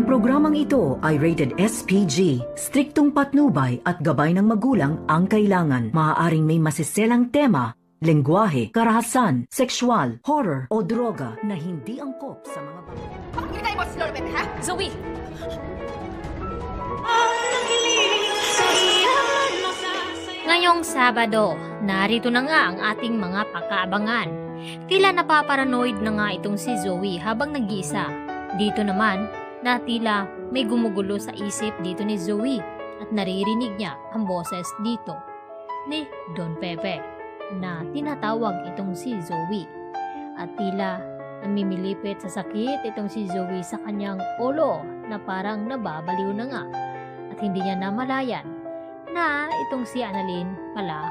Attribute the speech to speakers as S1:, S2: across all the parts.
S1: Ang programang ito ay rated SPG. Striktong patnubay at gabay ng magulang ang kailangan. Maaaring may masiselang tema, lengguwahe, karahasan, sexual, horror o droga na hindi angkop sa mga bata.
S2: Bakit ginagay mo si Lolo Pepe, ha? Zoe!
S3: Ngayong Sabado, narito na nga ang ating mga pakaabangan. Tila napaparanoid na nga itong si Zoe habang nag-iisa. Dito naman, na tila may gumugulo sa isip dito ni Zoe at naririnig niya ang boses dito ni Don Pepe na tinatawag itong si Zoe. At tila namimilipit sa sakit itong si Zoe sa kanyang ulo na parang nababaliw na nga at hindi niya namalayan na itong si Annalyn pala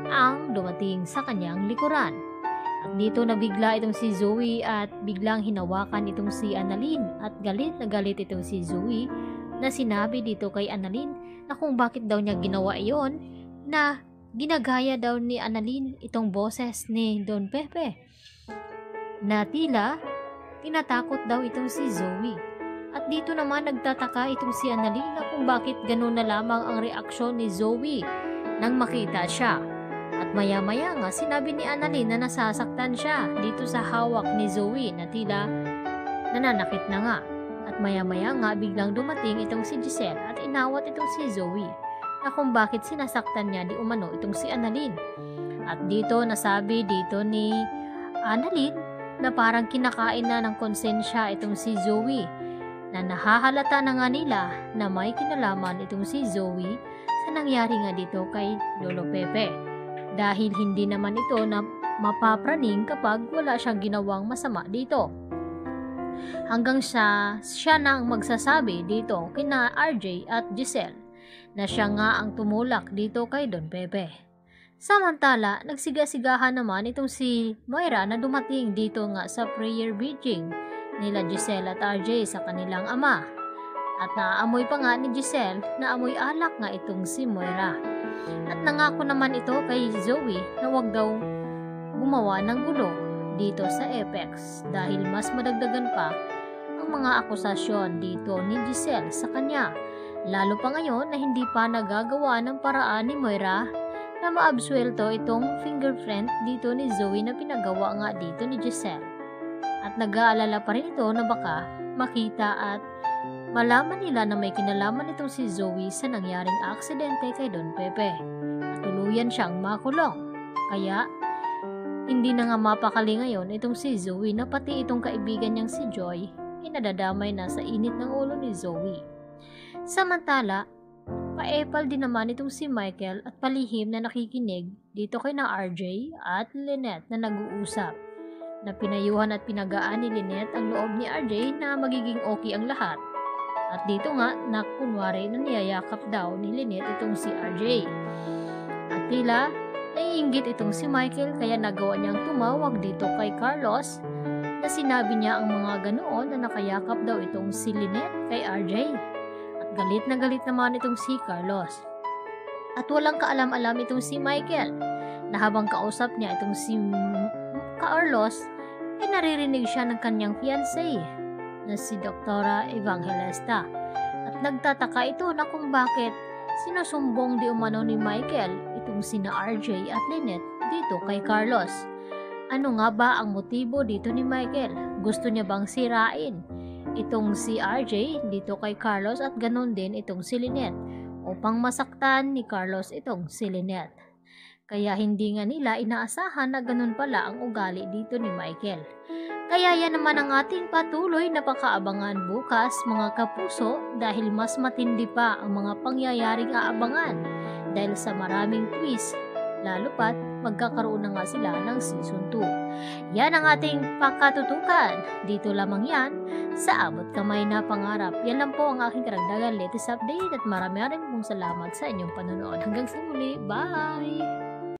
S3: ang dumating sa kanyang likuran. At dito nabigla itong si Zoe at biglang hinawakan itong si Annalyn at galit na galit itong si Zoe na sinabi dito kay Annalyn na kung bakit daw niya ginawa iyon na ginagaya daw ni Annalyn itong boses ni Don Pepe na tila tinatakot daw itong si Zoe. At dito naman nagtataka itong si Annalyn na kung bakit ganun na lamang ang reaksyon ni Zoe nang makita siya. At maya-maya nga sinabi ni Annalyn na nasasaktan siya dito sa hawak ni Zoe na tila nananakit na nga. At maya-maya nga biglang dumating itong si Giselle at inawat itong si Zoe na kung bakit sinasaktan niya di umano itong si Annalyn. At dito nasabi dito ni Annalyn na parang kinakain na ng konsensya itong si Zoe na nahahalata na nga nila na may kinalaman itong si Zoe sa nangyari nga dito kay Lolo Pepe. Dahil hindi naman ito na mapapraning kapag wala siyang ginawang masama dito. Hanggang siya na ang magsasabi dito kina RJ at Giselle na siya nga ang tumulak dito kay Don Pepe. Samantala, nagsigasigahan naman itong si Moira na dumating dito nga sa prayer meeting nila Giselle at RJ sa kanilang ama. At naaamoy pa nga ni Giselle na amoy alak nga itong si Moira. At nangako naman ito kay Zoe na wag daw gumawa ng gulo dito sa Apex dahil mas madagdagan pa ang mga akusasyon dito ni Giselle sa kanya. Lalo pa ngayon na hindi pa nagagawa ng paraan ni Moira na maabsuelto itong fingerprint dito ni Zoe na pinagawa nga dito ni Giselle. At nag-aalala pa rin ito na baka makita at malaman nila na may kinalaman itong si Zoe sa nangyaring aksidente kay Don Pepe at tuluyan siyang makulong. Kaya hindi na nga mapakali ngayon itong si Zoe na pati itong kaibigan niyang si Joy inadadamay na sa init ng ulo ni Zoe. Samantala, paepal din naman itong si Michael at palihim na nakikinig dito kay na RJ at Lynette na nag-uusap na pinayuhan at pinagaan ni Lynette ang loob ni RJ na magiging okay ang lahat. At dito nga, na kunwari na niyayakap daw ni Lynette itong si RJ. At tila, naiinggit itong si Michael kaya nagawa niyang tumawag dito kay Carlos na sinabi niya ang mga ganoon na nakayakap daw itong si Lynette kay RJ. At galit na galit naman itong si Carlos. At walang kaalam-alam itong si Michael na habang kausap niya itong si Carlos ay naririnig siya ng kanyang fiancé na si Doktora Evangelista. At nagtataka ito na kung bakit sinusumbong di umano ni Michael itong sina RJ at Lynette dito kay Carlos. Ano nga ba ang motibo dito ni Michael? Gusto niya bang sirain itong si RJ dito kay Carlos at ganon din itong si Lynette upang masaktan ni Carlos itong si Lynette? Kaya hindi nga nila inaasahan na ganon pala ang ugali dito ni Michael. Kaya yan naman ang ating patuloy na pakaabangan bukas mga kapuso dahil mas matindi pa ang mga pangyayaring aabangan dahil sa maraming twist lalo pat magkakaroon na nga sila ng season 2. Yan ang ating pakatutukan. Dito lamang yan sa Abot Kamay na Pangarap. Yan lang po ang aking karagdagan latest update at marami pong salamat sa inyong panonood. Hanggang sa muli. Bye!